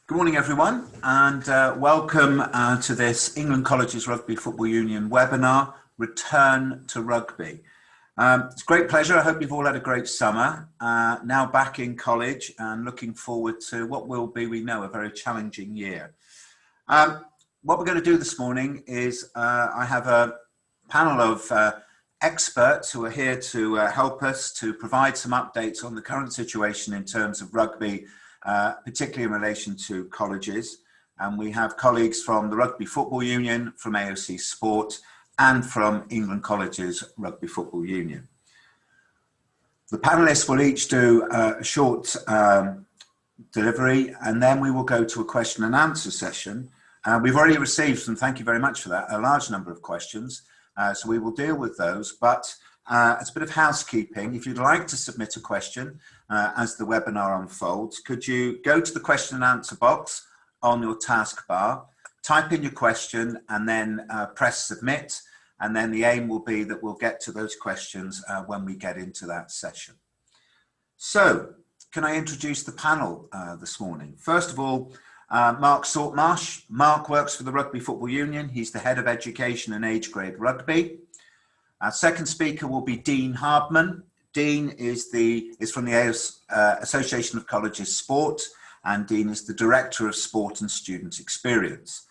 Good morning, everyone, and welcome to this England Colleges Rugby Football Union webinar, Return to Rugby. It's a great pleasure. I hope you've all had a great summer. Now back in college and looking forward to what will be, we know, a very challenging year. What we're going to do this morning is I have a panel of experts who are here to help us to provide some updates on the current situation in terms of rugby, particularly in relation to colleges. And we have colleagues from the Rugby Football Union, from AOC Sport, and from England Colleges Rugby Football Union. The panelists will each do a short delivery, and then we will go to a question and answer session. We've already received, and thank you very much for that, a large number of questions. So we will deal with those, but as a bit of housekeeping, if you'd like to submit a question as the webinar unfolds, could you go to the question and answer box on your taskbar, type in your question, and then press submit. And then the aim will be that we'll get to those questions when we get into that session. So, can I introduce the panel this morning? First of all, Mark Saltmarsh. Mark works for the Rugby Football Union. He's the Head of Education and Age Grade Rugby. Our second speaker will be Dean Hardman. Dean is from the Association of Colleges Sport, and Dean is the Director of Sport and Student Experience.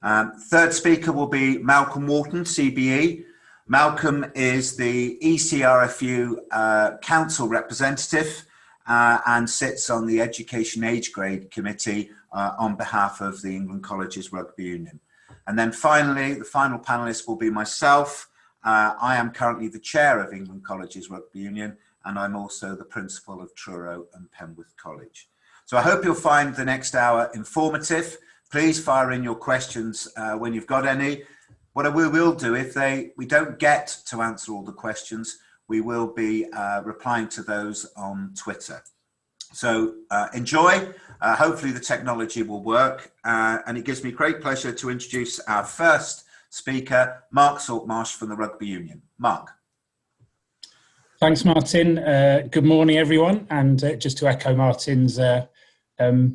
Third speaker will be Malcolm Wharton, CBE. Malcolm is the ECRFU Council representative and sits on the Education Age Grade Committee on behalf of the England Colleges Rugby Union. And then finally, the final panelist will be myself. I am currently the chair of England Colleges Rugby Union, and I'm also the principal of Truro and Penwith College. So I hope you'll find the next hour informative. Please fire in your questions when you've got any. What we will do, if we don't get to answer all the questions, we will be replying to those on Twitter. So enjoy. Hopefully the technology will work. And it gives me great pleasure to introduce our first speaker, Mark Saltmarsh from the Rugby Union. Mark. Thanks, Martin. Good morning, everyone. And just to echo Martin's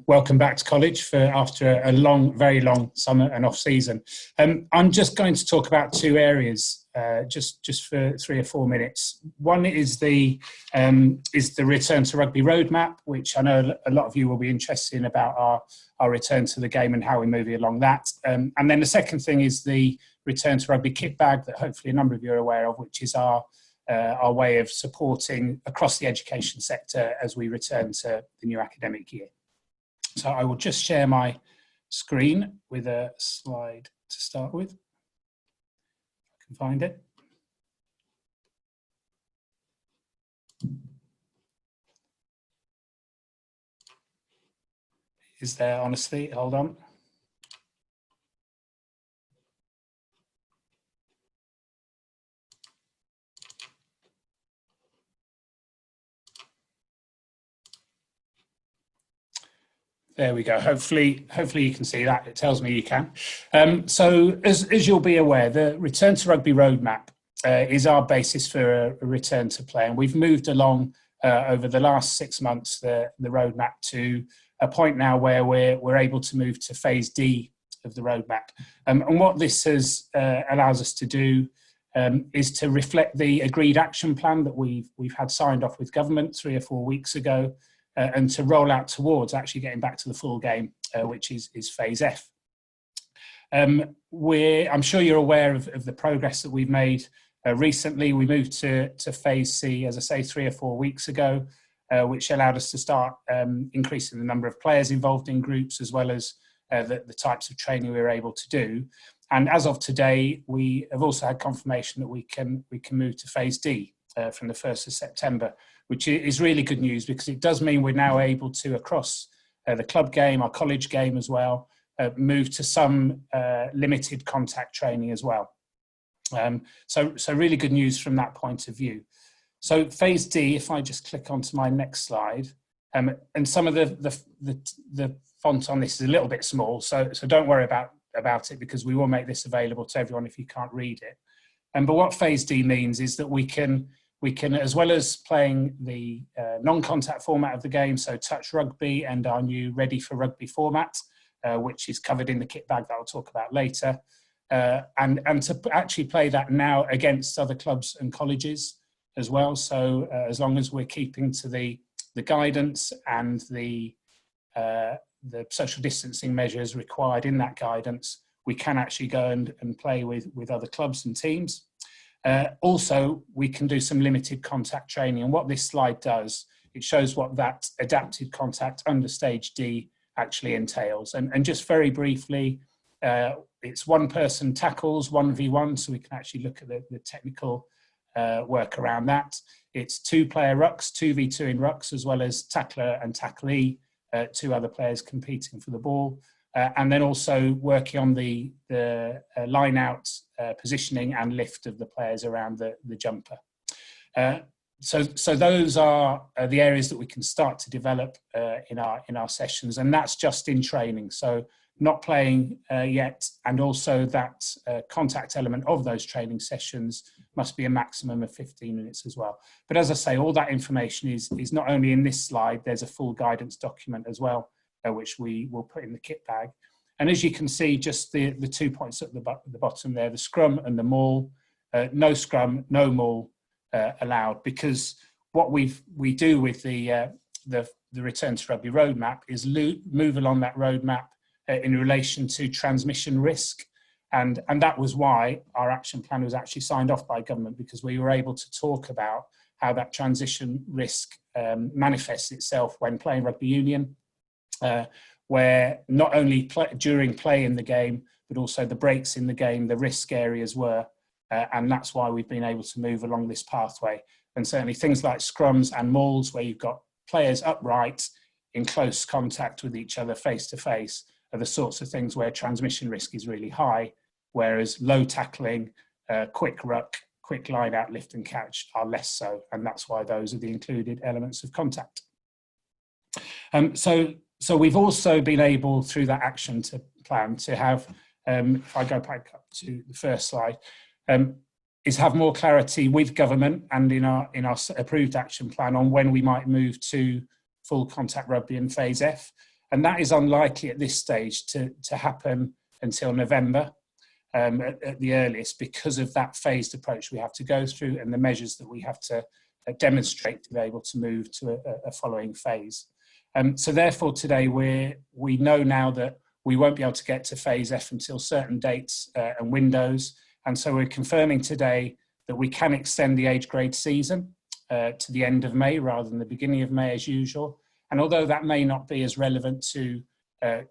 welcome back to college after a very long summer and off season. I'm just going to talk about two areas, just for 3 or 4 minutes. One is the return to rugby roadmap, which I know a lot of you will be interested in, about our return to the game and how we're moving along that. And then the second thing is the return to rugby kit bag that hopefully a number of you are aware of, which is our way of supporting across the education sector as we return to the new academic year. So I will just share my screen with a slide to start with. I can find it. Is there, honestly? Hold on. There we go. Hopefully you can see that. It tells me you can. So as you'll be aware, the Return to Rugby roadmap is our basis for a return to play. And we've moved along over the last 6 months, the roadmap, to a point now where we're able to move to phase D of the roadmap. And what this allows us to do is to reflect the agreed action plan that we've had signed off with government 3 or 4 weeks ago, and to roll out towards actually getting back to the full game, which is phase F. I'm sure you're aware of the progress that we've made recently. We moved to phase C, as I say, 3 or 4 weeks ago, which allowed us to start increasing the number of players involved in groups, as well as the types of training we were able to do. And as of today, we have also had confirmation that we can move to phase D from the 1st of September, which is really good news, because it does mean we're now able to, across the club game, our college game as well, move to some limited contact training as well. So really good news from that point of view. So phase D, if I just click onto my next slide, and some of the font on this is a little bit small, so don't worry about it, because we will make this available to everyone if you can't read it. But what phase D means is that we can we can, as well as playing the non-contact format of the game, so touch rugby and our new Ready for Rugby format, which is covered in the kit bag that I'll talk about later, and to actually play that now against other clubs and colleges as well. So as long as we're keeping to the guidance and the social distancing measures required in that guidance, we can actually go and play with other clubs and teams. Also, we can do some limited contact training. And what this slide does, it shows what that adapted contact under stage D actually entails. And just very briefly, it's one person tackles, 1v1, so we can actually look at the technical work around that. It's 2-player rucks, 2v2 in rucks, as well as tackler and tacklee, 2 other players competing for the ball. And then also working on the line out positioning and lift of the players around the jumper. So those are the areas that we can start to develop in our sessions, and that's just in training. So not playing yet, and also that contact element of those training sessions must be a maximum of 15 minutes as well. But as I say, all that information is not only in this slide, there's a full guidance document as well, which we will put in the kit bag. And as you can see, just the 2 points at the bottom there, the scrum and the maul, no scrum, no maul allowed, because what we do with the Return to Rugby roadmap is move along that roadmap in relation to transmission risk. And that was why our action plan was actually signed off by government, because we were able to talk about how that transition risk manifests itself when playing rugby union, where not only during play in the game, but also the breaks in the game, the risk areas were, and that's why we've been able to move along this pathway. And certainly things like scrums and mauls, where you've got players upright in close contact with each other face to face, are the sorts of things where transmission risk is really high, whereas low tackling, quick ruck, quick line out, lift and catch are less so, and that's why those are the included elements of contact. So we've also been able, through that action plan, to have, if I go back up to the first slide, is have more clarity with government and in our approved action plan on when we might move to full contact rugby in phase F. And that is unlikely at this stage to happen until November at the earliest, because of that phased approach we have to go through and the measures that we have to demonstrate to be able to move to a following phase. So therefore today we know now that we won't be able to get to phase F until certain dates and windows. And so we're confirming today that we can extend the age grade season to the end of May rather than the beginning of May as usual. And although that may not be as relevant to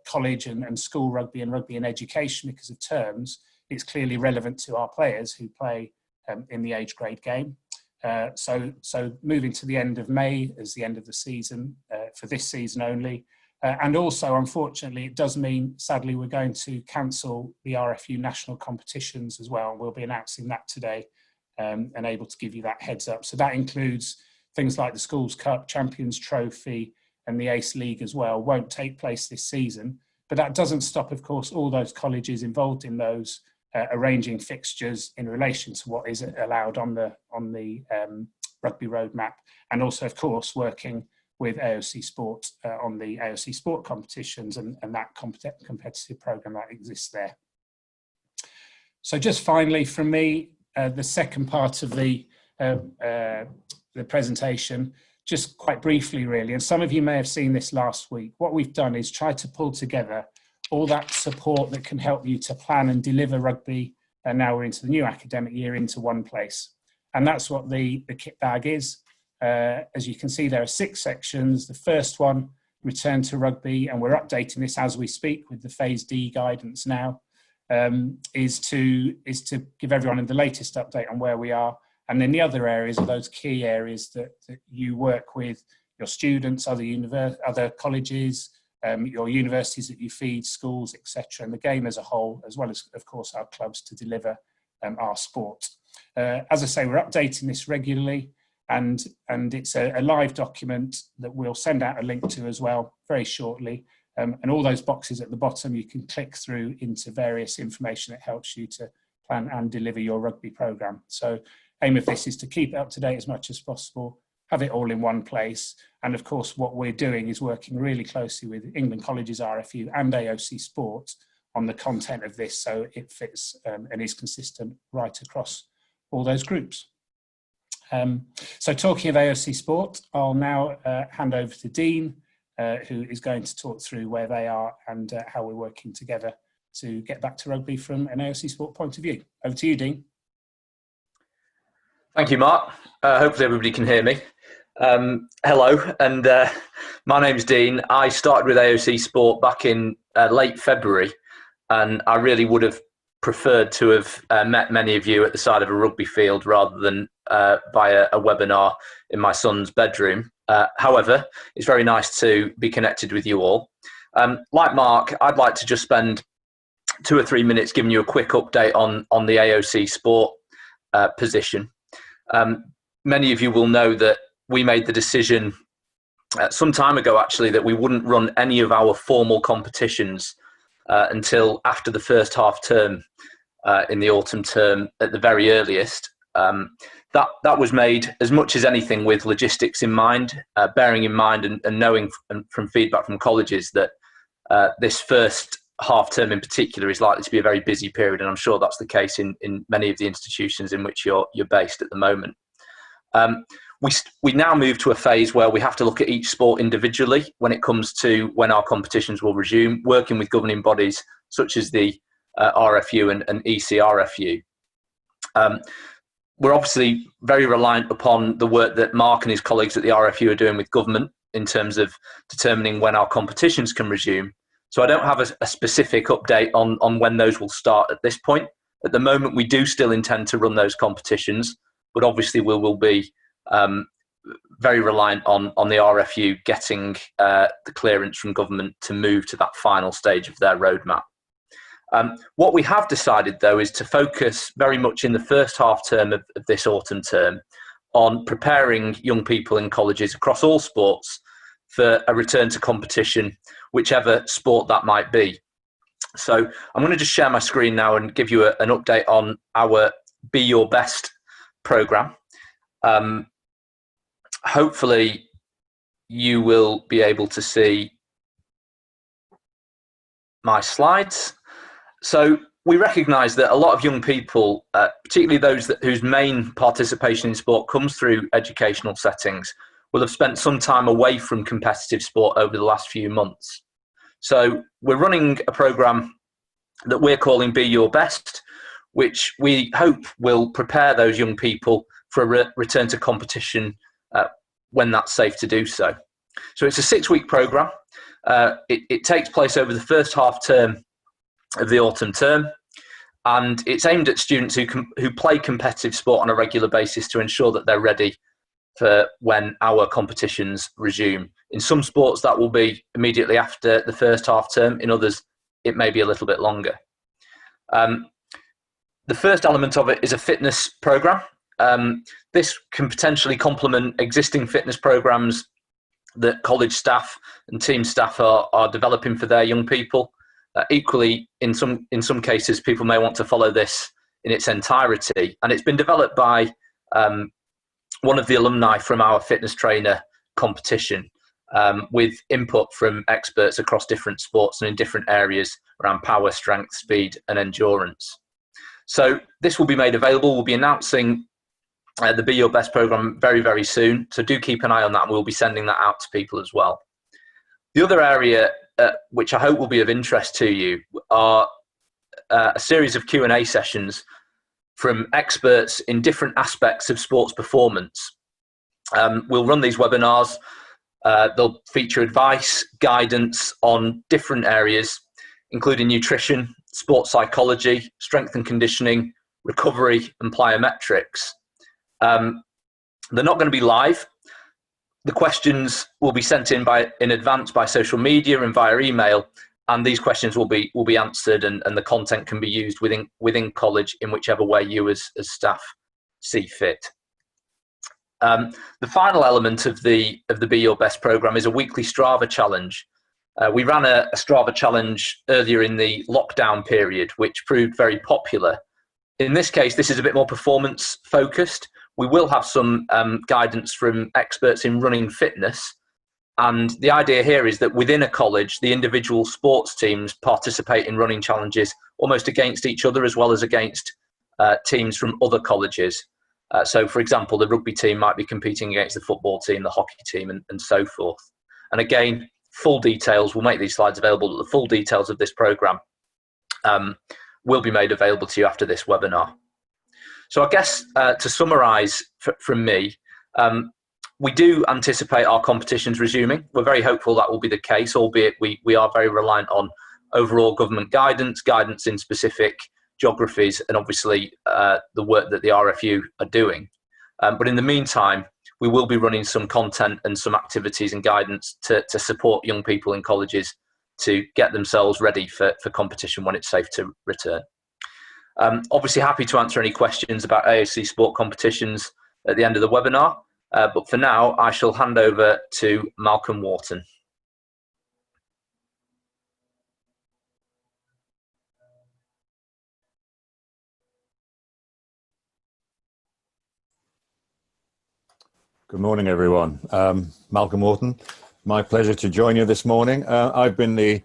college and school rugby and rugby in education because of terms, it's clearly relevant to our players who play in the age grade game. So moving to the end of May as the end of the season for this season only. And also, unfortunately, it does mean, sadly, we're going to cancel the RFU national competitions as well. We'll be announcing that today and able to give you that heads up. So that includes things like the Schools Cup, Champions Trophy, and the ACE League as well won't take place this season. But that doesn't stop, of course, all those colleges involved in those arranging fixtures in relation to what is allowed on the rugby roadmap, and also, of course, working with AOC Sport on the AOC Sport competitions and that competitive program that exists there. So just finally from me, the second part of the presentation, just quite briefly really, and some of you may have seen this last week, what we've done is try to pull together all that support that can help you to plan and deliver rugby, and now we're into the new academic year, into one place. And that's what the kit bag is. As you can see, there are 6 sections. The first one, Return to Rugby, and we're updating this as we speak with the Phase D guidance now, is to give everyone the latest update on where we are. And then the other areas are those key areas that you work with your students, other colleges, your universities that you feed, schools, etc., and the game as a whole, as well as, of course, our clubs to deliver our sport. As I say, we're updating this regularly. And it's a live document that we'll send out a link to as well very shortly. And all those boxes at the bottom, you can click through into various information that helps you to plan and deliver your rugby programme. So aim of this is to keep it up to date as much as possible, have it all in one place. And of course, what we're doing is working really closely with England Colleges RFU and AOC Sport on the content of this, so it fits and is consistent right across all those groups. So talking of AOC Sport, I'll now hand over to Dean, who is going to talk through where they are and how we're working together to get back to rugby from an AOC Sport point of view. Over to you, Dean. Thank you, Mark. Hopefully everybody can hear me. Hello, and my name's Dean. I started with AOC Sport back in late February, and I really would have preferred to have met many of you at the side of a rugby field rather than via a webinar in my son's bedroom. However, it's very nice to be connected with you all. Like Mark, I'd like to just spend 2 or 3 minutes giving you a quick update on the AOC Sport position. Many of you will know that we made the decision some time ago, actually, that we wouldn't run any of our formal competitions until after the first half term in the autumn term at the very earliest. That was made as much as anything with logistics in mind, bearing in mind and knowing from feedback from colleges that this first half term in particular is likely to be a very busy period, and I'm sure that's the case in many of the institutions in which you're based at the moment. We now move to a phase where we have to look at each sport individually when it comes to when our competitions will resume, working with governing bodies such as the RFU and ECRFU. We're obviously very reliant upon the work that Mark and his colleagues at the RFU are doing with government in terms of determining when our competitions can resume. So I don't have a specific update on when those will start at this point. At the moment, we do still intend to run those competitions, but obviously we will be very reliant on the RFU getting the clearance from government to move to that final stage of their roadmap. What we have decided, though, is to focus very much in the first half term of this autumn term on preparing young people in colleges across all sports for a return to competition, whichever sport that might be. So I'm going to just share my screen now and give you an update on our Be Your Best programme. Hopefully you will be able to see my slides. So we recognise that a lot of young people, particularly those whose main participation in sport comes through educational settings, will have spent some time away from competitive sport over the last few months. So we're running a programme that we're calling Be Your Best, which we hope will prepare those young people for a return to competition when that's safe to do so. So it's a 6-week programme. It takes place over the first half term of the autumn term, and it's aimed at students who play competitive sport on a regular basis to ensure that they're ready for when our competitions resume. In some sports that will be immediately after the first half term, in others it may be a little bit longer. The first element of it is a fitness programme. This can potentially complement existing fitness programmes that college staff and team staff are developing for their young people. Equally, in some cases, people may want to follow this in its entirety, and it's been developed by one of the alumni from our fitness trainer competition, with input from experts across different sports and in different areas around power, strength, speed, and endurance. So this will be made available. We'll be announcing the Be Your Best programme very, very soon. So do keep an eye on that, and we'll be sending that out to people as well. The other area which I hope will be of interest to you are a series of Q&A sessions from experts in different aspects of sports performance. We'll run these webinars. They'll feature advice, guidance on different areas, including nutrition, sports psychology, strength and conditioning, recovery, and plyometrics. They're not going to be live. The questions will be sent in advance by social media and via email, and these questions will be answered, and the content can be used within college in whichever way you as staff see fit. The final element of the Be Your Best programme is a weekly Strava challenge. We ran a Strava challenge earlier in the lockdown period, which proved very popular. In this case, this is a bit more performance focused. We will have some guidance from experts in running fitness. And the idea here is that within a college, the individual sports teams participate in running challenges almost against each other as well as against teams from other colleges. So, for example, the rugby team might be competing against the football team, the hockey team, and so forth. And again, full details, we'll make these slides available, but the full details of this programme will be made available to you after this webinar. So I guess to summarise from me, we do anticipate our competitions resuming. We're very hopeful that will be the case, albeit we are very reliant on overall government guidance in specific geographies, and obviously the work that the RFU are doing. But in the meantime, we will be running some content and some activities and guidance to support young people in colleges to get themselves ready for competition when it's safe to return. Obviously happy to answer any questions about AOC sport competitions at the end of the webinar. But for now, I shall hand over to Malcolm Wharton. Good morning, everyone. Malcolm Wharton. My pleasure to join you this morning. I've been the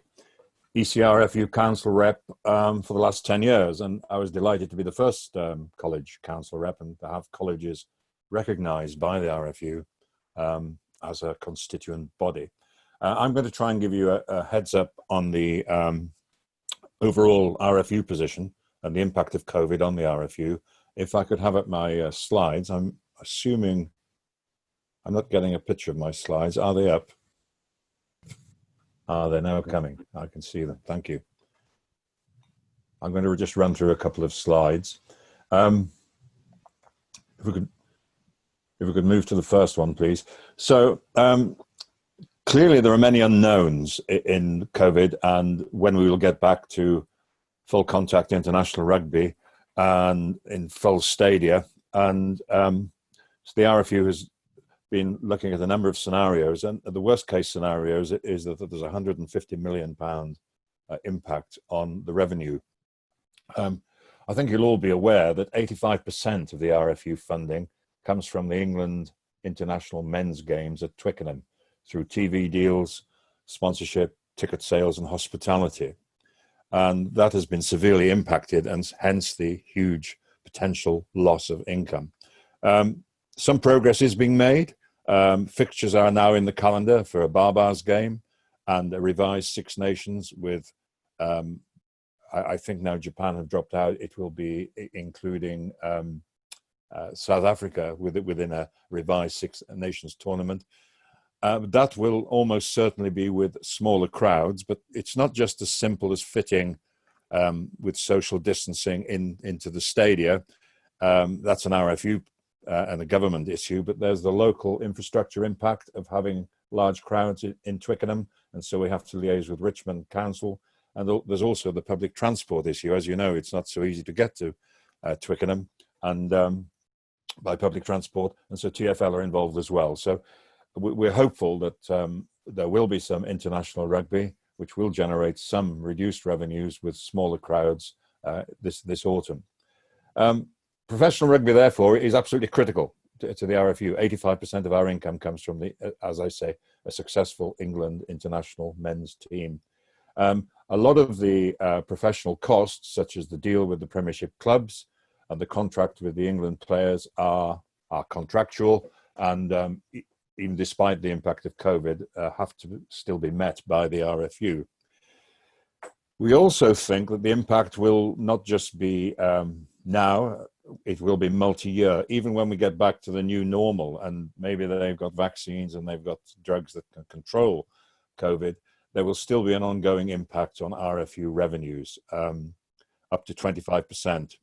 ECR FU Council Rep for the last 10 years, and I was delighted to be the first college council rep and to have colleges recognised by the RFU as a constituent body. I'm going to try and give you a heads up on the overall RFU position and the impact of COVID on the RFU. If I could have up my slides, I'm assuming I'm not getting a picture of my slides. Are they up? They're now coming. I can see them. Thank you. I'm going to just run through a couple of slides. If we could move to the first one, please. So clearly there are many unknowns in COVID and when we will get back to full contact international rugby and in full stadia. And so the RFU has been looking at a number of scenarios, and the worst case scenarios is that there's £150 million impact on the revenue. I think you'll all be aware that 85% of the RFU funding comes from the England International Men's Games at Twickenham through TV deals, sponsorship, ticket sales and hospitality. And that has been severely impacted, and hence the huge potential loss of income. Some progress is being made. Fixtures are now in the calendar for a Barbars game and a revised Six Nations with, I think now Japan have dropped out. It will be including South Africa within a revised Six Nations tournament. That will almost certainly be with smaller crowds, but it's not just as simple as fitting with social distancing into the stadia. That's an RFU and a government issue, but there's the local infrastructure impact of having large crowds in Twickenham, and so we have to liaise with Richmond Council. And there's also the public transport issue. As you know, it's not so easy to get to Twickenham and by public transport, and so TfL are involved as well. So we're hopeful that there will be some international rugby, which will generate some reduced revenues with smaller crowds this autumn. Professional rugby, therefore, is absolutely critical to the RFU. 85% of our income comes from as I say, a successful England international men's team. A lot of the professional costs, such as the deal with the Premiership clubs and the contract with the England players, are contractual, and even despite the impact of COVID, have to still be met by the RFU. We also think that the impact will not just be now, it will be multi-year. Even when we get back to the new normal and maybe they've got vaccines and they've got drugs that can control COVID, there will still be an ongoing impact on RFU revenues, up to 25%.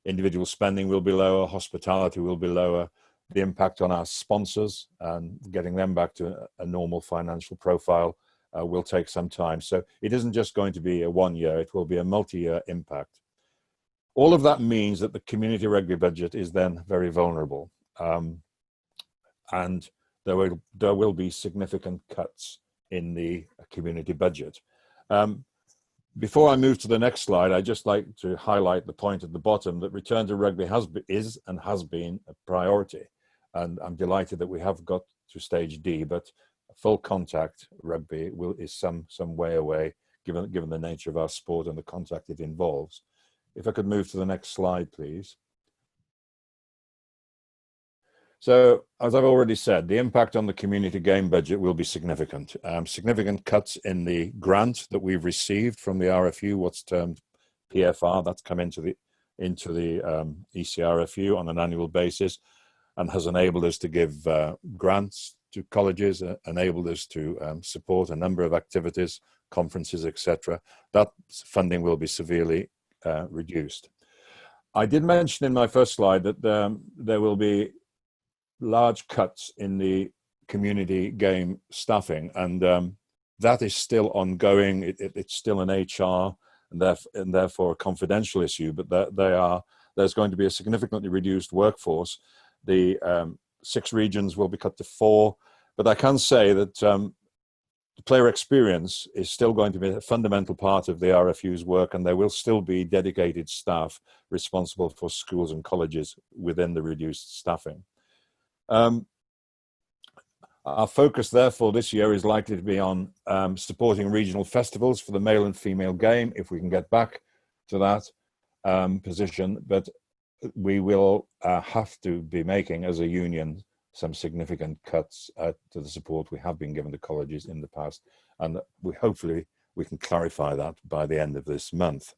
Individual spending will be lower, hospitality will be lower. The impact on our sponsors and getting them back to a normal financial profile will take some time. So it isn't just going to be a 1 year, it will be a multi-year impact. All of that means that the community rugby budget is then very vulnerable, and there will be significant cuts in the community budget. Before I move to the next slide, I'd just like to highlight the point at the bottom that return to rugby is and has been a priority. And I'm delighted that we have got to stage D, but full contact rugby is some way away, given the nature of our sport and the contact it involves. If I could move to the next slide, please. So, as I've already said, the impact on the community game budget will be significant. Significant cuts in the grant that we've received from the RFU, what's termed PFR, that's come into the ECRFU on an annual basis, and has enabled us to give grants to colleges, enabled us to support a number of activities, conferences, etc. That funding will be severely reduced. I did mention in my first slide that there will be large cuts in the community game staffing, and that is still ongoing. It's still an HR and therefore a confidential issue, but there's going to be a significantly reduced workforce. The 6 regions will be cut to 4, but I can say that the player experience is still going to be a fundamental part of the RFU's work, and there will still be dedicated staff responsible for schools and colleges within the reduced staffing. Our focus, therefore, this year is likely to be on supporting regional festivals for the male and female game, if we can get back to that position. But we will have to be making, as a union, some significant cuts to the support we have been given to colleges in the past. And hopefully we can clarify that by the end of this month.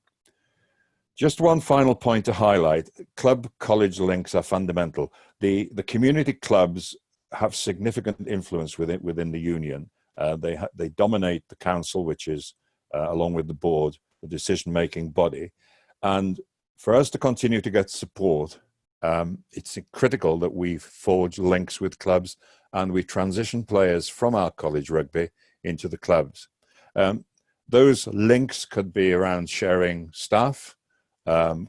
Just one final point to highlight: club-college links are fundamental. The community clubs have significant influence within the union. They dominate the council, which is, along with the board, the decision-making body. And for us to continue to get support, it's critical that we forge links with clubs and we transition players from our college rugby into the clubs. Those links could be around sharing staff,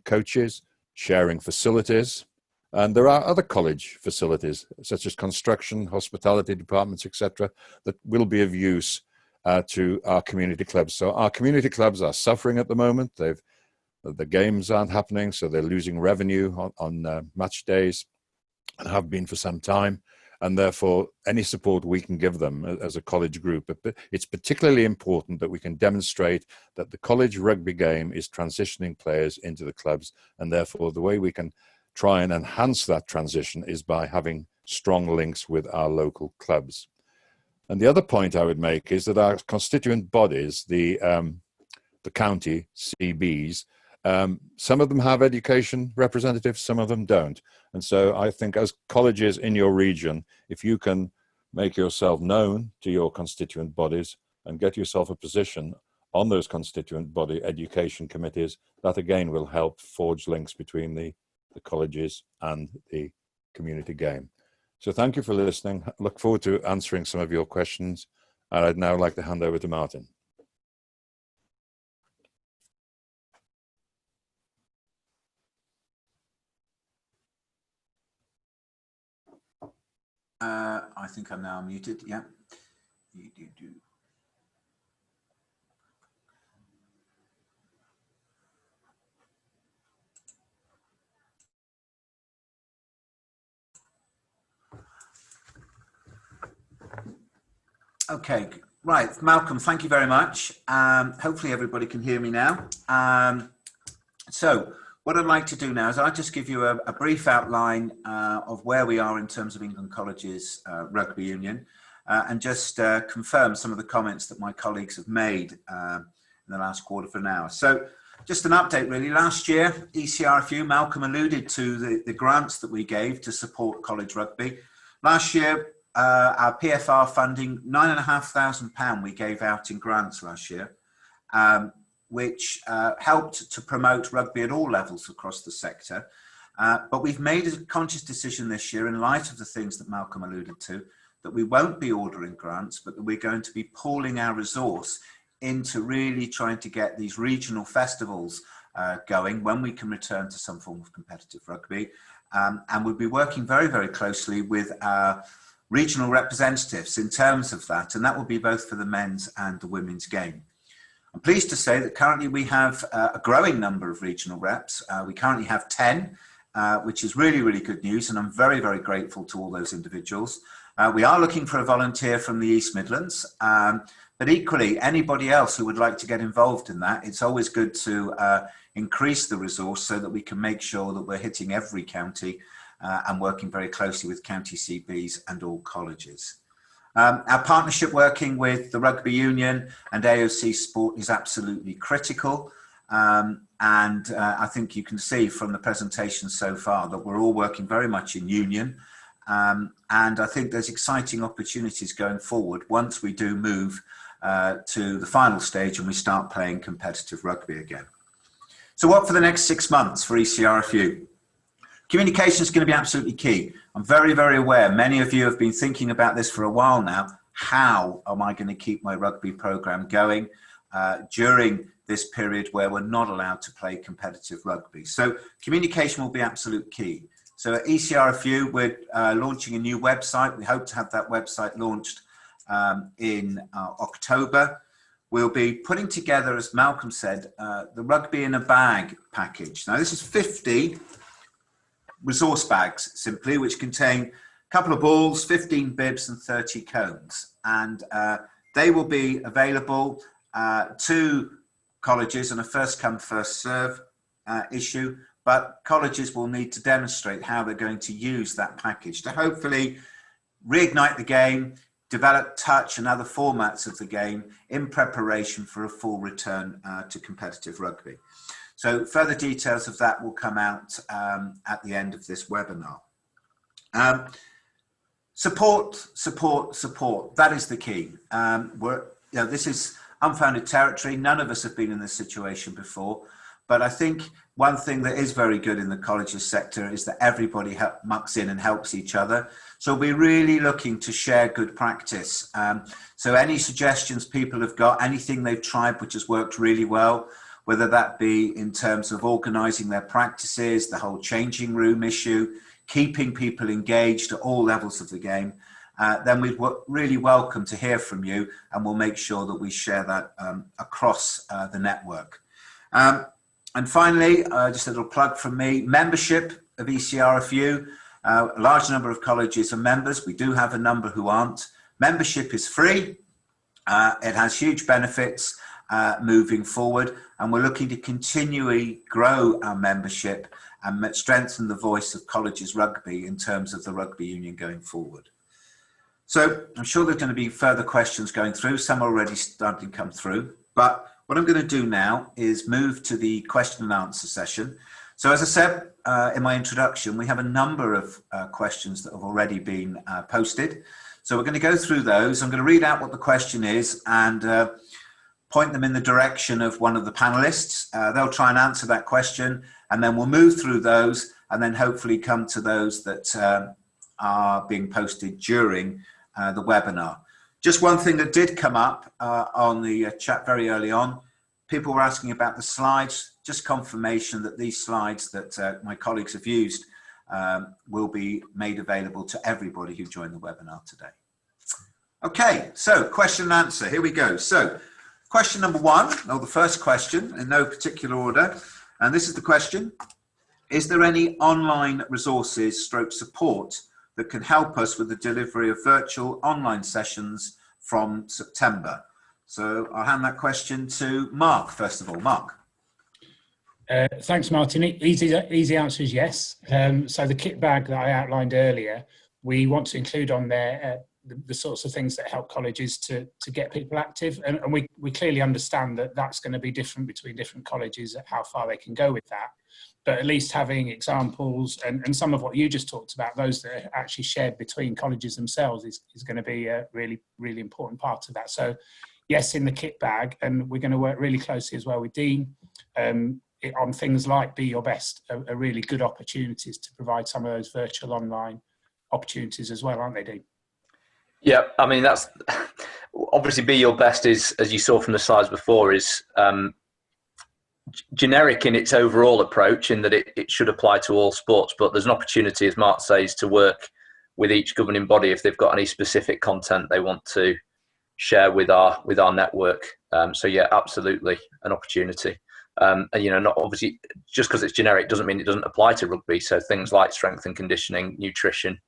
coaches, sharing facilities, and there are other college facilities such as construction, hospitality departments, etc., that will be of use to our community clubs. So our community clubs are suffering at the moment. The games aren't happening, so they're losing revenue on match days and have been for some time. And therefore, any support we can give them as a college group, but it's particularly important that we can demonstrate that the college rugby game is transitioning players into the clubs, and therefore the way we can try and enhance that transition is by having strong links with our local clubs. And the other point I would make is that our constituent bodies, the county CBs, some of them have education representatives, some of them don't. And so I think as colleges in your region, if you can make yourself known to your constituent bodies and get yourself a position on those constituent body education committees, that again will help forge links between the colleges and the community game. So thank you for listening. I look forward to answering some of your questions. And I'd now like to hand over to Martin. I think I'm now muted. Yeah. Okay, right, Malcolm, thank you very much. Hopefully everybody can hear me now. So what I'd like to do now is I'll just give you a brief outline of where we are in terms of England Colleges Rugby Union, and just confirm some of the comments that my colleagues have made in the last quarter of an hour. So just an update really. Last year, ECRFU, Malcolm alluded to the grants that we gave to support college rugby. Last year, our PFR funding, £9,500 we gave out in grants last year, which helped to promote rugby at all levels across the sector. But we've made a conscious decision this year, in light of the things that Malcolm alluded to, that we won't be ordering grants, but that we're going to be pooling our resource into really trying to get these regional festivals going when we can return to some form of competitive rugby. And we'll be working very, very closely with our regional representatives in terms of that, and that will be both for the men's and the women's game. I'm pleased to say that currently we have a growing number of regional reps. We currently have 10, which is really, really good news, and I'm very, very grateful to all those individuals. We are looking for a volunteer from the East Midlands, but equally, anybody else who would like to get involved in that, it's always good to increase the resource so that we can make sure that we're hitting every county and working very closely with county CBs and all colleges. Our partnership working with the Rugby Union and AOC Sport is absolutely critical. And I think you can see from the presentation so far that we're all working very much in union. And I think there's exciting opportunities going forward once we do move to the final stage and we start playing competitive rugby again. So what for the next 6 months for ECRFU? Communication is going to be absolutely key. I'm very, very aware many of you have been thinking about this for a while now. How am I going to keep my rugby program going during this period where we're not allowed to play competitive rugby? So communication will be absolute key. So at ECRFU, we're launching a new website. We hope to have that website launched in October. We'll be putting together, as Malcolm said, the Rugby in a Bag package. Now, this is 50 resource bags, simply, which contain a couple of balls, 15 bibs and 30 cones. And they will be available to colleges on a first come, first serve issue. But colleges will need to demonstrate how they're going to use that package to hopefully reignite the game, develop touch and other formats of the game in preparation for a full return to competitive rugby. So further details of that will come out at the end of this webinar. Support. That is the key. This is unfounded territory. None of us have been in this situation before. But I think one thing that is very good in the colleges sector is that everybody mucks in and helps each other. So we're really looking to share good practice. So any suggestions people have got, anything they've tried which has worked really well, whether that be in terms of organising their practices, the whole changing room issue, keeping people engaged at all levels of the game, then we'd really welcome to hear from you, and we'll make sure that we share that across the network. And finally, just a little plug from me, membership of ECRFU. A large number of colleges are members. We do have a number who aren't. Membership is free. It has huge benefits moving forward, and we're looking to continually grow our membership and strengthen the voice of colleges rugby in terms of the rugby union going forward. So I'm sure there's going to be further questions going through. Some are already starting to come through, but what I'm going to do now is move to the question and answer session. So as I said in my introduction, we have a number of questions that have already been posted. So we're going to go through those. I'm going to read out what the question is and point them in the direction of one of the panelists. They'll try and answer that question, and then we'll move through those and then hopefully come to those that are being posted during the webinar. Just one thing that did come up on the chat very early on, people were asking about the slides. Just confirmation that these slides that my colleagues have used will be made available to everybody who joined the webinar today. Okay, so question and answer, here we go. So question number one, or the first question in no particular order, and this is the question: is there any online resources / support that can help us with the delivery of virtual online sessions from September? So I'll hand that question to Mark, first of all. Mark. Thanks, Martin. Easy answer is yes. So the kit bag that I outlined earlier, we want to include on there the sorts of things that help colleges to get people active. And we clearly understand that that's going to be different between different colleges, how far they can go with that. But at least having examples and some of what you just talked about, those that are actually shared between colleges themselves is going to be a really, really important part of that. So yes, in the kit bag, and we're going to work really closely as well with Dean on things like Be Your Best, are really good opportunities to provide some of those virtual online opportunities as well, aren't they, Dean? Yeah, I mean, that's obviously Be Your Best is, as you saw from the slides before, is generic in its overall approach in that it should apply to all sports, but there's an opportunity, as Mark says, to work with each governing body if they've got any specific content they want to share with our network. So yeah, absolutely an opportunity. And not obviously just because it's generic doesn't mean it doesn't apply to rugby. So things like strength and conditioning, nutrition,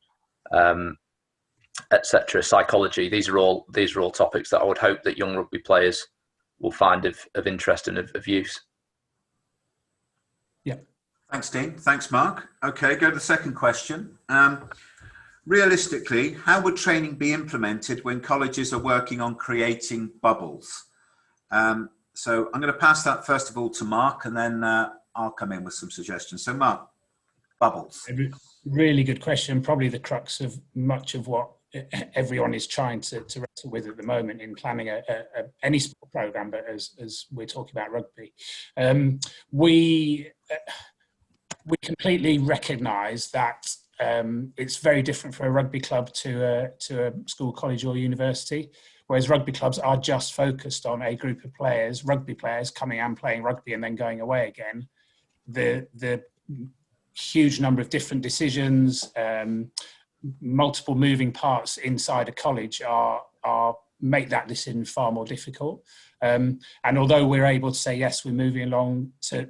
etc., psychology. These are all topics that I would hope that young rugby players will find of interest and of use. Yeah. Thanks, Dean. Thanks, Mark. Okay, go to the second question. Realistically, how would training be implemented when colleges are working on creating bubbles? So I'm going to pass that first of all to Mark, and then I'll come in with some suggestions. So Mark, bubbles. Really good question. Probably the crux of much of what everyone is trying to wrestle with at the moment in planning any sport program, but as we're talking about rugby, we completely recognise that it's very different for a rugby club to a school, college or university, whereas rugby clubs are just focused on a group of players, rugby players coming and playing rugby and then going away again. The huge number of different decisions, multiple moving parts inside a college make that decision far more difficult. And although we're able to say, yes, we're moving along to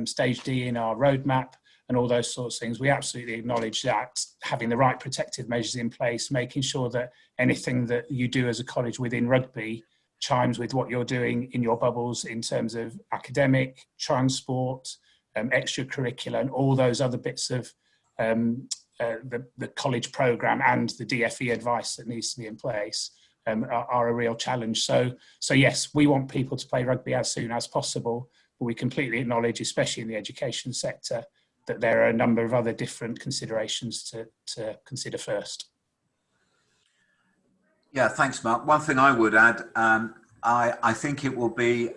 stage D in our roadmap and all those sorts of things, we absolutely acknowledge that having the right protective measures in place, making sure that anything that you do as a college within rugby chimes with what you're doing in your bubbles in terms of academic, transport, extracurricular, and all those other bits of the college programme and the DFE advice that needs to be in place are a real challenge. So yes, we want people to play rugby as soon as possible, but we completely acknowledge, especially in the education sector, that there are a number of other different considerations to consider first. Yeah, thanks, Mark. One thing I would add, I think it will be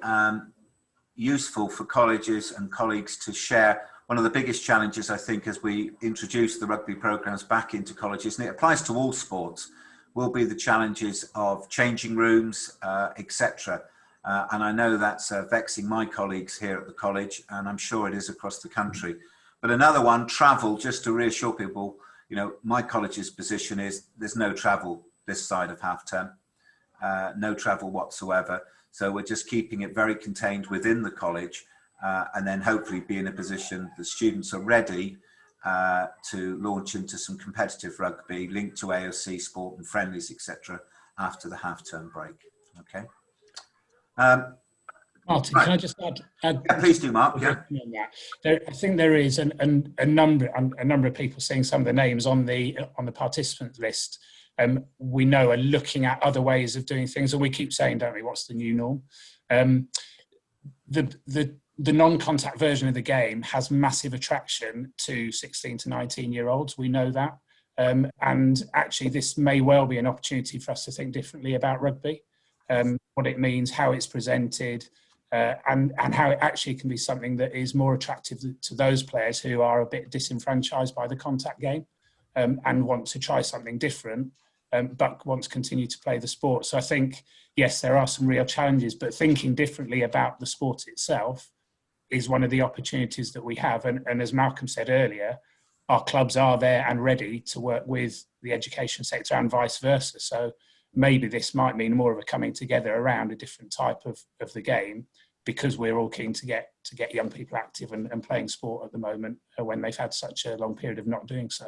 useful for colleges and colleagues to share. One of the biggest challenges, I think, as we introduce the rugby programs back into colleges, and it applies to all sports, will be the challenges of changing rooms, etc. And I know that's vexing my colleagues here at the college, and I'm sure it is across the country. But another one, travel, just to reassure people, my college's position is there's no travel this side of half term, no travel whatsoever. So we're just keeping it very contained within the college, and then hopefully be in a position the students are ready to launch into some competitive rugby linked to AOC sport and friendlies, etc. after the half-term break. Okay. Martin, right. Can I just add Yeah, please do, Mark. Yeah. I think there is a number of people seeing some of the names on the participant list. We know are looking at other ways of doing things, and we keep saying, don't we, what's the new norm? The non-contact version of the game has massive attraction to 16 to 19-year-olds. We know that. And actually, this may well be an opportunity for us to think differently about rugby, what it means, how it's presented, and how it actually can be something that is more attractive to those players who are a bit disenfranchised by the contact game and want to try something different, but want to continue to play the sport. So I think, yes, there are some real challenges, but thinking differently about the sport itself is one of the opportunities that we have. And as Malcolm said earlier, our clubs are there and ready to work with the education sector and vice versa. So maybe this might mean more of a coming together around a different type of the game, because we're all keen to get young people active and playing sport at the moment when they've had such a long period of not doing so.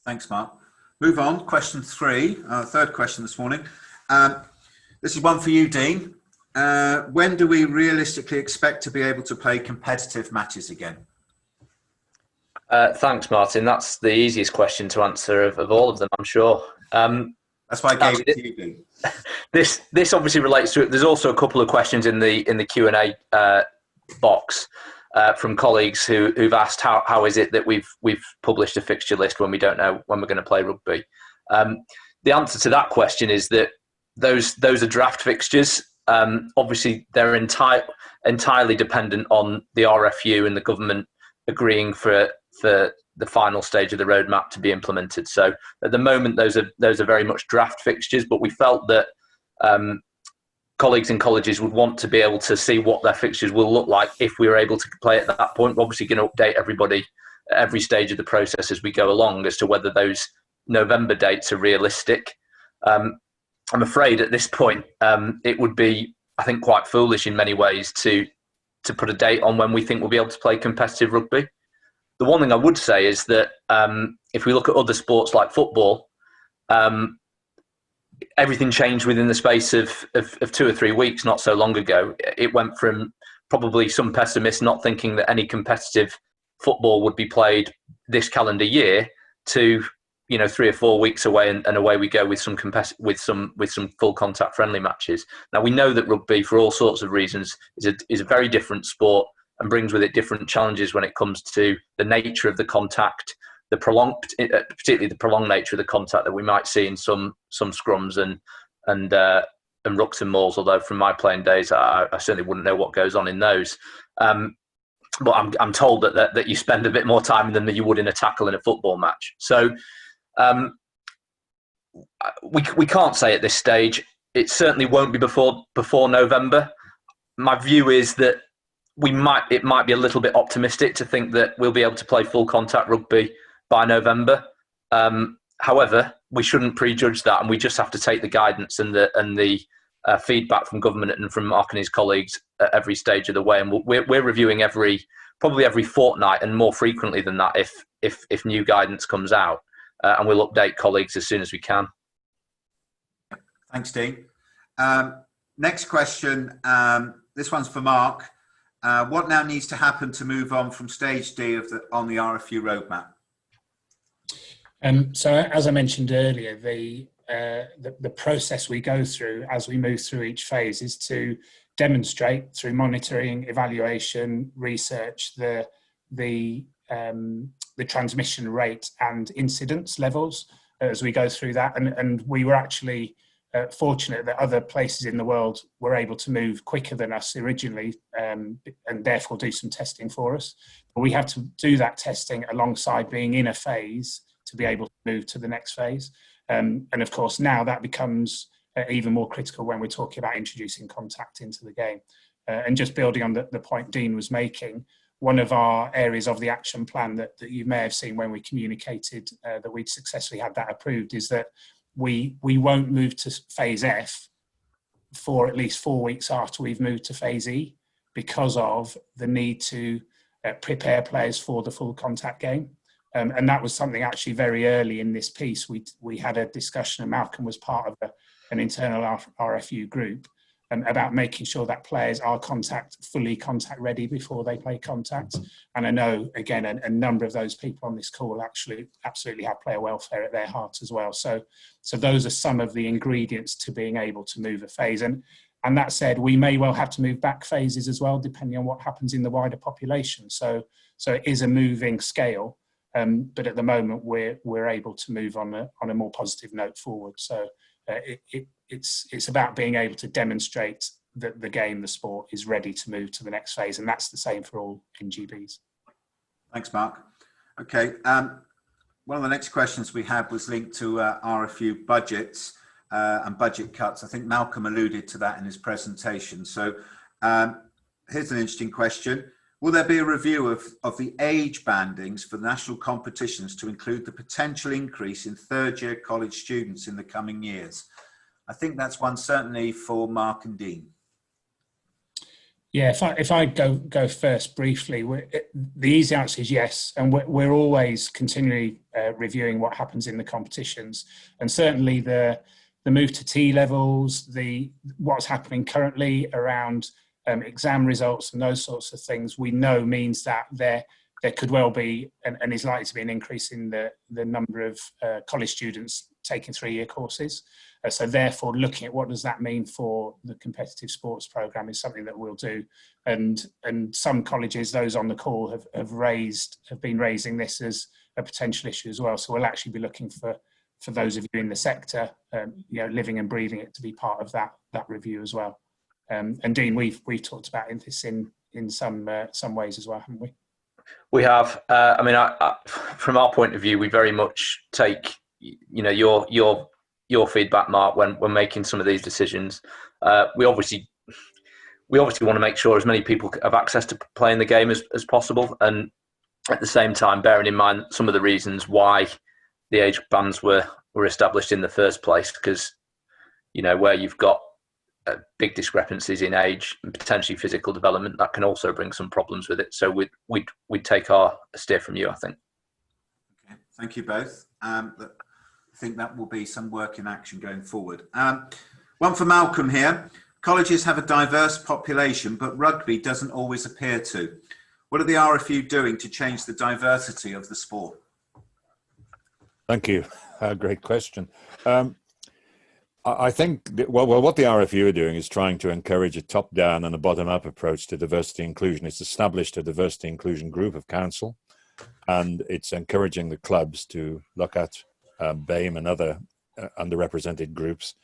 Thanks, Mark. Move on. Question 3, third question this morning. This is one for you, Dean. When do we realistically expect to be able to play competitive matches again? Thanks, Martin. That's the easiest question to answer of all of them, I'm sure. That's why I gave it to you, Dean. This obviously relates to it. There's also a couple of questions in the Q&A box from colleagues who've asked how is it that we've published a fixture list when we don't know when we're going to play rugby. The answer to that question is that those are draft fixtures. Obviously, they're entirely dependent on the RFU and the government agreeing for the final stage of the roadmap to be implemented. So at the moment, those are very much draft fixtures, but we felt that colleagues in colleges would want to be able to see what their fixtures will look like if we were able to play at that point. We're obviously going to update everybody at every stage of the process as we go along as to whether those November dates are realistic. I'm afraid at this point it would be, I think, quite foolish in many ways to put a date on when we think we'll be able to play competitive rugby. The one thing I would say is that if we look at other sports like football, everything changed within the space of 2 or 3 weeks not so long ago. It went from probably some pessimists not thinking that any competitive football would be played this calendar year to 3 or 4 weeks away, and away we go with some full contact friendly matches. Now we know that rugby, for all sorts of reasons, is a very different sport and brings with it different challenges when it comes to the nature of the contact, particularly the prolonged nature of the contact that we might see in some scrums and rucks and mauls. Although from my playing days, I certainly wouldn't know what goes on in those. But I'm told that you spend a bit more time in them than you would in a tackle in a football match. So we can't say at this stage. It certainly won't be before November. My view is that it might be a little bit optimistic to think that we'll be able to play full contact rugby by November. However, we shouldn't prejudge that, and we just have to take the guidance and the feedback from government and from Mark and his colleagues at every stage of the way. And we're reviewing probably every fortnight, and more frequently than that if new guidance comes out, and we'll update colleagues as soon as we can. Thanks, Dean. Next question. This one's for Mark. What now needs to happen to move on from stage D on the RFU roadmap? So as I mentioned earlier, the process we go through as we move through each phase is to demonstrate through monitoring, evaluation, research, the transmission rate and incidence levels as we go through that. And we were actually fortunate that other places in the world were able to move quicker than us originally, and therefore do some testing for us. But we have to do that testing alongside being in a phase to be able to move to the next phase. And of course, now that becomes even more critical when we're talking about introducing contact into the game. And just building on the point Dean was making, one of our areas of the action plan that you may have seen when we communicated that we'd successfully had that approved is that we won't move to phase F for at least 4 weeks after we've moved to phase E, because of the need to prepare players for the full contact game. And that was something actually very early in this piece. We had a discussion, and Malcolm was part of an internal RFU group, about making sure that players are fully contact ready before they play contact. And I know, again, a number of those people on this call actually absolutely have player welfare at their heart as well. So those are some of the ingredients to being able to move a phase. And that said, we may well have to move back phases as well, depending on what happens in the wider population. So it is a moving scale. But at the moment, we're able to move on a more positive note forward. So it's about being able to demonstrate that the sport is ready to move to the next phase, and that's the same for all NGBs. Thanks, Mark. Okay, one of the next questions we had was linked to RFU budgets and budget cuts. I think Malcolm alluded to that in his presentation. So here's an interesting question. Will there be a review of the age bandings for national competitions to include the potential increase in third-year college students in the coming years? I think that's one certainly for Mark and Dean. Yeah, if I go first briefly, the easy answer is yes, and we're always continually reviewing what happens in the competitions, and certainly the move to T levels, what's happening currently around exam results and those sorts of things, we know means that there could well be and is likely to be an increase in the number of college students taking 3-year courses. So therefore, looking at what does that mean for the competitive sports programme is something that we'll do. And some colleges, those on the call, have been raising this as a potential issue as well. So we'll actually be looking for those of you in the sector, living and breathing it, to be part of that review as well. And Dean, we've talked about this in some ways as well, haven't we? We have. From our point of view, we very much take your feedback, Mark, when making some of these decisions. We obviously want to make sure as many people have access to playing the game as possible, and at the same time bearing in mind some of the reasons why the age bands were established in the first place, because where you've got big discrepancies in age and potentially physical development, that can also bring some problems with it. So we'd take our steer from you, I think. Okay, thank you both. I think that will be some work in action going forward. One for Malcolm here. Colleges have a diverse population, but rugby doesn't always appear to. What are the RFU doing to change the diversity of the sport? Thank you. Great question. I think, what the RFU are doing is trying to encourage a top-down and a bottom-up approach to diversity inclusion. It's established a diversity inclusion group of council, and it's encouraging the clubs to look at BAME and other underrepresented groups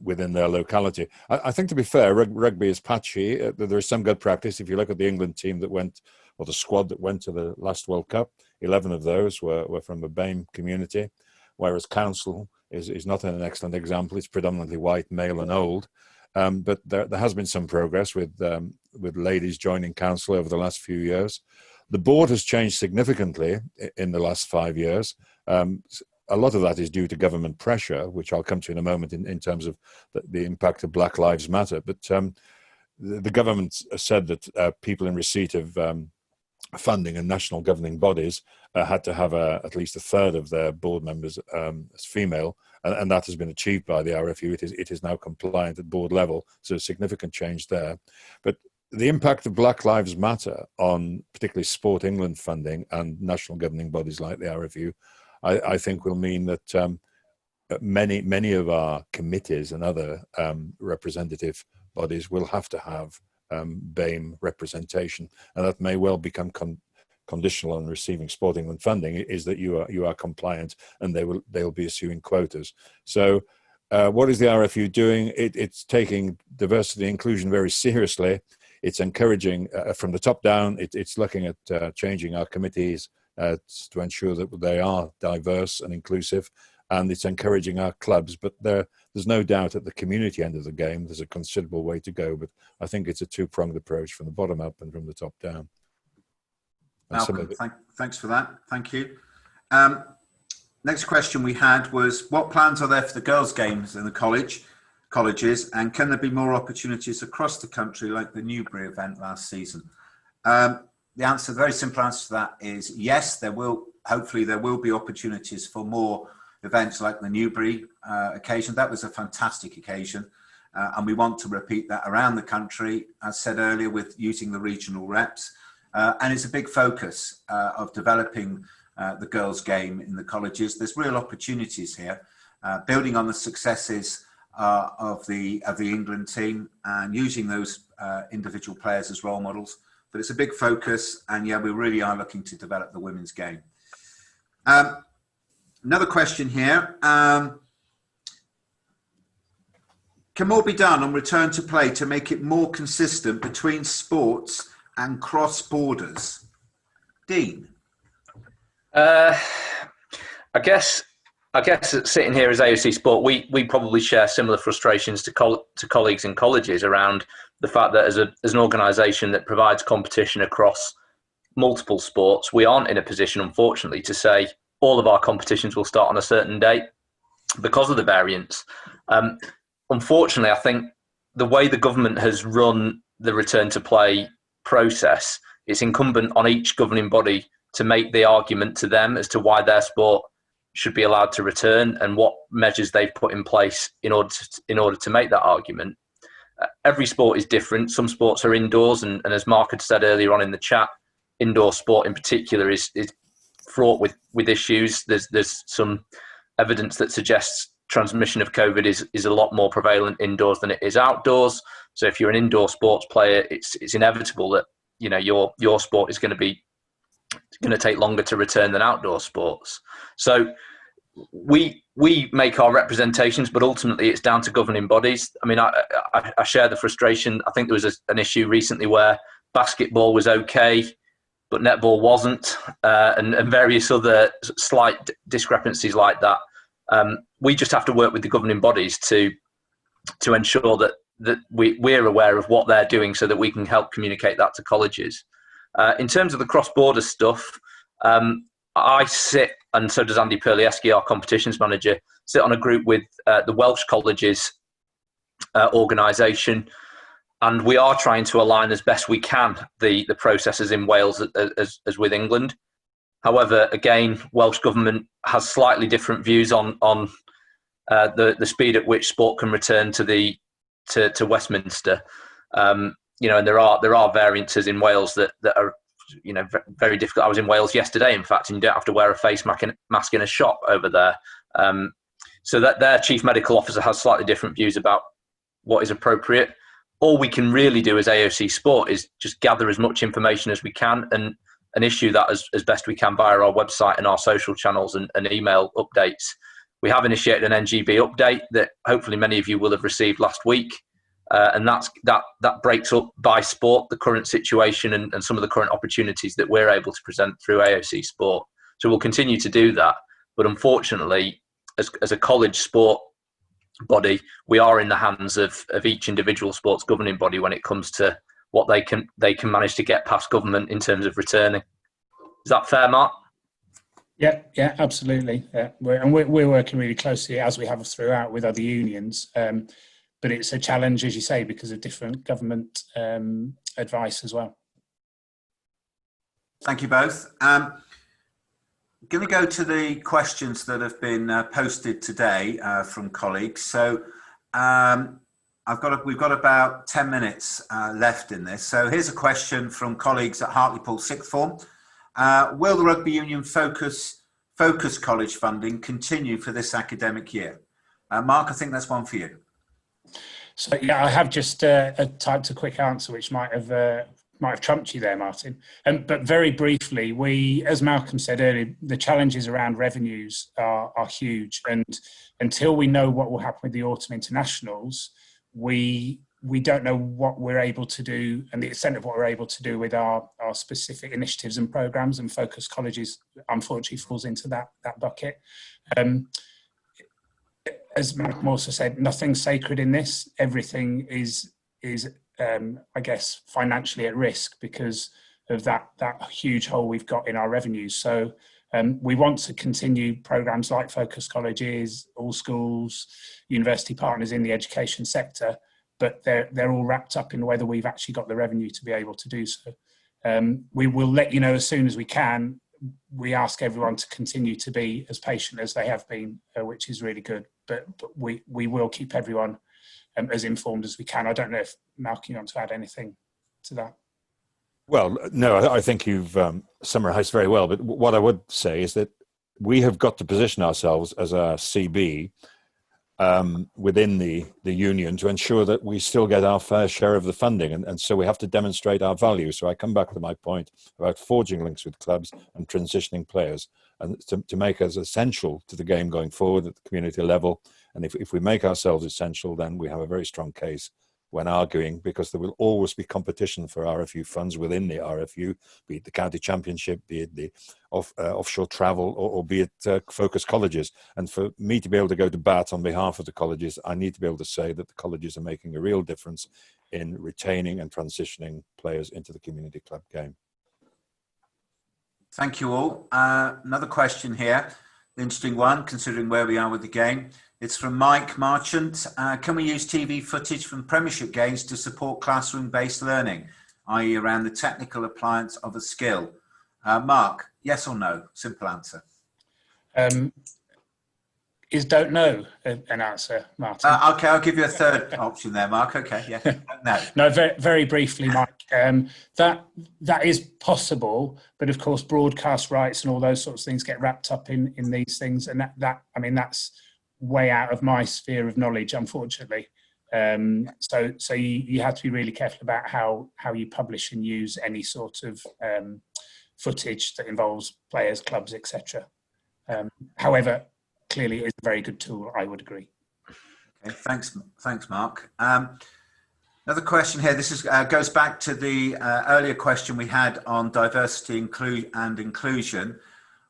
within their locality. I think, to be fair, rugby is patchy. There is some good practice. If you look at the England team that went, or the squad that went to the last World Cup, 11 of those were from the BAME community, whereas council is not an excellent example. It's predominantly white, male and old. But there has been some progress with ladies joining council over the last few years. The board has changed significantly in the last 5 years. A lot of that is due to government pressure, which I'll come to in a moment in terms of the impact of Black Lives Matter. But the government said that people in receipt of funding and national governing bodies had to have at least a third of their board members as female, and that has been achieved by the RFU. It is now compliant at board level, so a significant change there. But the impact of Black Lives Matter on particularly Sport England funding and national governing bodies like the RFU, I think will mean that many of our committees and other representative bodies will have to have BAME representation, and that may well become conditional on receiving Sport England funding, is that you are compliant, and they'll be issuing quotas. So what is the RFU doing? It's taking diversity and inclusion very seriously. It's encouraging from the top down. It's looking at changing our committees to ensure that they are diverse and inclusive, and it's encouraging our clubs. But there's no doubt at the community end of the game, there's a considerable way to go. But I think it's a two-pronged approach, from the bottom up and from the top down. Malcolm, thanks for that. Thank you. Next question we had was, what plans are there for the girls' games in the colleges, and can there be more opportunities across the country like the Newbury event last season? The very simple answer to that is yes, there will. Hopefully there will be opportunities for more events like the Newbury occasion. That was a fantastic occasion, and we want to repeat that around the country, as said earlier, with using the regional reps. And it's a big focus of developing the girls' game in the colleges. There's real opportunities here, building on the successes of the England team and using those individual players as role models. But it's a big focus, and yeah, we really are looking to develop the women's game. Another question here. Can more be done on return to play to make it more consistent between sports and cross borders? Dean? I guess sitting here as AOC Sport, we probably share similar frustrations to colleagues in colleges around the fact that as an organisation that provides competition across multiple sports, we aren't in a position, unfortunately, to say all of our competitions will start on a certain date because of the variance. Unfortunately, I think the way the government has run the return to play process, it's incumbent on each governing body to make the argument to them as to why their sport should be allowed to return and what measures they've put in place in order to make that argument. Every sport is different. Some sports are indoors, and as Mark had said earlier on in the chat, indoor sport in particular is fraught with issues. There's some evidence that suggests transmission of COVID is a lot more prevalent indoors than it is outdoors. So if you're an indoor sports player, it's inevitable that your sport is going to take longer to return than outdoor sports. So we make our representations, but ultimately it's down to governing bodies. I mean, I share the frustration. I think there was an issue recently where basketball was okay, but netball wasn't, and various other slight discrepancies like that. We just have to work with the governing bodies to ensure that we're aware of what they're doing so that we can help communicate that to colleges. In terms of the cross-border stuff, I sit, and so does Andy Perlieski, our competitions manager, sit on a group with the Welsh Colleges organisation, and we are trying to align as best we can the processes in Wales as with England. However, again, Welsh Government has slightly different views on the speed at which sport can return to Westminster. And there are variances in Wales that are very difficult. I was in Wales yesterday, in fact, and you don't have to wear a face mask in a shop over there. So that their chief medical officer has slightly different views about what is appropriate. All we can really do as AOC Sport is just gather as much information as we can and issue that as best we can via our website and our social channels and email updates. We have initiated an NGB update that hopefully many of you will have received last week. And that breaks up by sport the current situation and some of the current opportunities that we're able to present through AOC Sport. So we'll continue to do that. But unfortunately, as a college sport body, we are in the hands of each individual sports governing body when it comes to what they can manage to get past government in terms of returning. Is that fair, Mark? Yeah, absolutely. Yeah. We're working really closely, as we have throughout, with other unions. But it's a challenge, as you say, because of different government advice as well. Thank you both. I'm going to go to the questions that have been posted today from colleagues. So we've got about 10 minutes left in this. So here's a question from colleagues at Hartlepool Sixth Form. Will the Rugby Union Focus College funding continue for this academic year? Mark, I think that's one for you. So yeah, I have just typed a quick answer, which might have trumped you there, Martin. But very briefly, as Malcolm said earlier, the challenges around revenues are huge, and until we know what will happen with the autumn internationals, we don't know what we're able to do and the extent of what we're able to do with our specific initiatives and programs. And Focus Colleges, unfortunately, falls into that bucket. As Malcolm also said, nothing's sacred in this. Everything is I guess, financially at risk because of that huge hole we've got in our revenues. So we want to continue programs like Focus Colleges, All Schools, university partners in the education sector, but they're all wrapped up in whether we've actually got the revenue to be able to do so. We will let you know as soon as we can. We ask everyone to continue to be as patient as they have been, which is really good. But we will keep everyone as informed as we can. I don't know if Malcolm, you want to add anything to that? Well, no, I think you've summarised very well. But what I would say is that we have got to position ourselves as a CB within the union to ensure that we still get our fair share of the funding. And so we have to demonstrate our value. So I come back to my point about forging links with clubs and transitioning players, and to make us essential to the game going forward at the community level. And if we make ourselves essential, then we have a very strong case when arguing, because there will always be competition for RFU funds within the RFU, be it the county championship, be it the offshore travel, or be it Focus Colleges. And for me to be able to go to bat on behalf of the colleges, I need to be able to say that the colleges are making a real difference in retaining and transitioning players into the community club game. Thank you all. Another question here, interesting one, considering where we are with the game. It's from Mike Marchant. Can we use TV footage from Premiership games to support classroom-based learning, i.e. around the technical appliance of a skill? Mark, yes or no? Simple answer. Is don't know an answer, Martin? Okay, I'll give you a third option there, Mark. Okay, yeah. No. No, very briefly, Mike. That is possible, but of course, broadcast rights and all those sorts of things get wrapped up in these things, and that's way out of my sphere of knowledge, unfortunately. So you have to be really careful about how you publish and use any sort of footage that involves players, clubs, etc. However, clearly it is a very good tool, I would agree. Okay, thanks, Mark. Another question here. This goes back to the earlier question we had on diversity and inclusion.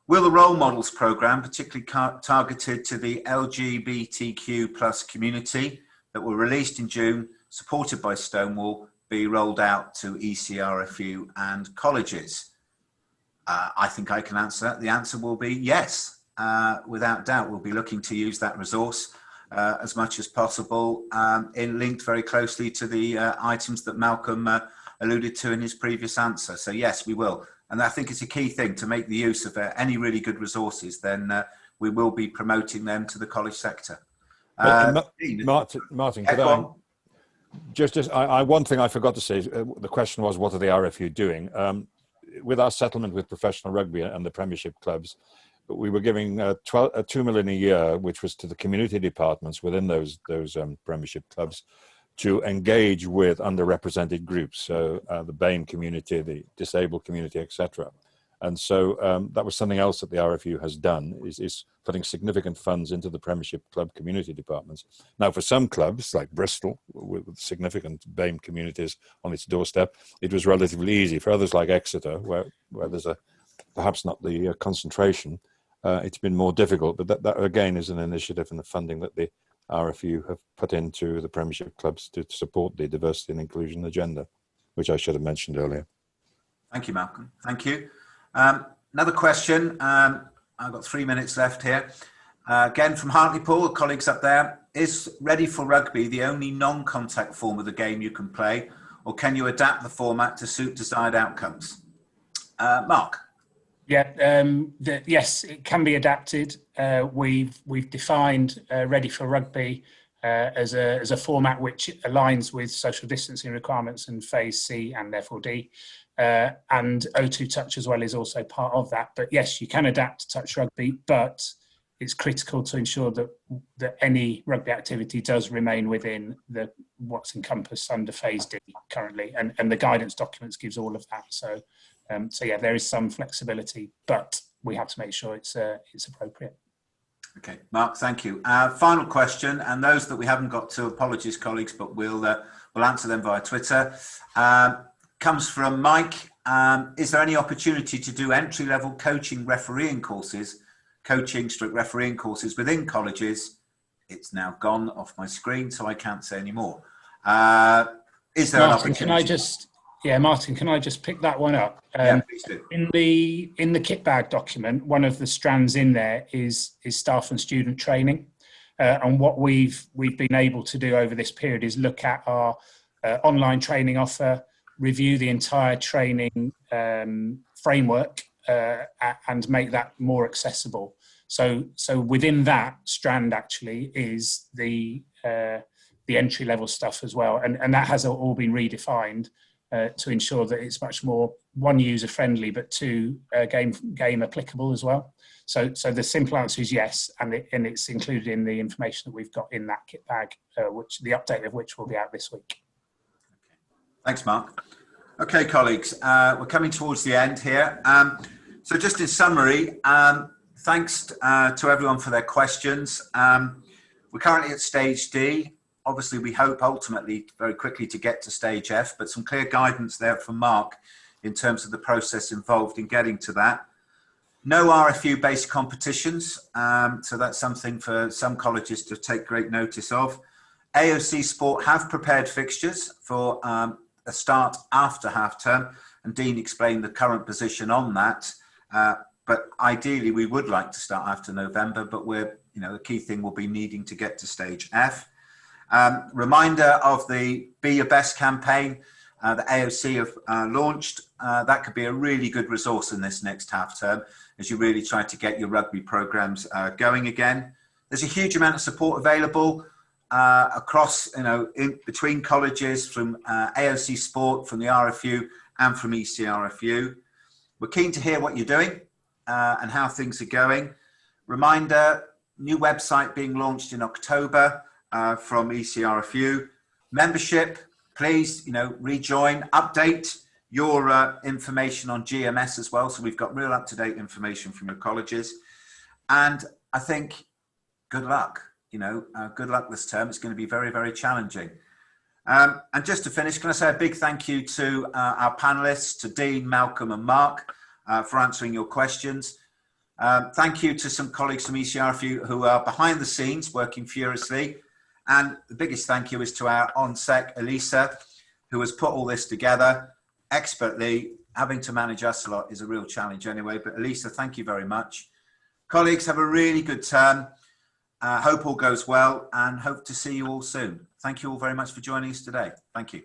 Will the Role Models programme, particularly targeted to the LGBTQ plus community that were released in June, supported by Stonewall, be rolled out to ECRFU and colleges? I think I can answer that. The answer will be yes. Without doubt, we'll be looking to use that resource as much as possible, linked very closely to the items that Malcolm alluded to in his previous answer. So yes, we will. And I think it's a key thing to make the use of any really good resources, then we will be promoting them to the college sector. Martin, could I one thing I forgot to say, the question was, what are the RFU doing? With our settlement with professional rugby and the Premiership clubs, we were giving $2 million a year, which was to the community departments within those Premiership clubs, to engage with underrepresented groups, so the BAME community, the disabled community, etc. And so that was something else that the RFU has done, is putting significant funds into the Premiership club community departments. Now, for some clubs, like Bristol, with significant BAME communities on its doorstep, it was relatively easy. For others like Exeter, where there's perhaps not the concentration, it's been more difficult. But that again is an initiative and the funding that the RFU have put into the Premiership clubs to support the diversity and inclusion agenda, which I should have mentioned earlier. Thank you, Malcolm. Thank you. Another question. I've got 3 minutes left here. Again, from Hartlepool, colleagues up there. Is Ready for Rugby the only non-contact form of the game you can play, or can you adapt the format to suit desired outcomes? Mark? Yeah, yes, it can be adapted. We've defined Ready for Rugby as a format which aligns with social distancing requirements in Phase C and therefore D. And O2 Touch as well is also part of that. But yes, you can adapt to touch rugby, but it's critical to ensure that any rugby activity does remain within what's encompassed under Phase D currently, and the guidance documents gives all of that. So yeah, there is some flexibility, but we have to make sure it's appropriate. Okay, Mark, thank you. Final question, and those that we haven't got to, apologies, colleagues, but we'll answer them via Twitter. Comes from Mike. Is there any opportunity to do entry-level coaching/refereeing courses within colleges? It's now gone off my screen, so I can't say any more. Is there an opportunity? Martin, can I just pick that one up? Yeah, please do. In the kit bag document, one of the strands in there is staff and student training. And what we've been able to do over this period is look at our online training offer, review the entire training framework, and make that more accessible. So within that strand actually is the entry level stuff as well, and that has all been redefined to ensure that it's much more, one, user friendly, but two, game applicable as well. So the simple answer is yes, and it's included in the information that we've got in that kit bag, which the update of which will be out this week. Thanks, Mark. Okay, colleagues, we're coming towards the end here. So just in summary, thanks to everyone for their questions. We're currently at stage D. Obviously, we hope ultimately very quickly to get to stage F, but some clear guidance there from Mark in terms of the process involved in getting to that. No RFU-based competitions, so that's something for some colleges to take great notice of. AOC Sport have prepared fixtures for a start after half-term, and Dean explained the current position on that. But ideally, we would like to start after November, but the key thing will be needing to get to stage F. Reminder of the Be Your Best campaign that AOC have launched. That could be a really good resource in this next half term as you really try to get your rugby programs going again. There's a huge amount of support available across, in between colleges from AOC Sport, from the RFU and from ECRFU. We're keen to hear what you're doing and how things are going. Reminder, new website being launched in October from ECRFU. Membership, please, rejoin, update your information on GMS as well. So we've got real up-to-date information from your colleges. And I think good luck, good luck this term. It's going to be very, very challenging. And just to finish, can I say a big thank you to our panelists, to Dean, Malcolm and Mark for answering your questions. Thank you to some colleagues from ECRFU who are behind the scenes working furiously. And the biggest thank you is to our ONSEC, Elisa, who has put all this together expertly having to manage us a lot is a real challenge anyway. But Elisa, thank you very much. Colleagues, have a really good term. Hope all goes well and hope to see you all soon. Thank you all very much for joining us today. Thank you.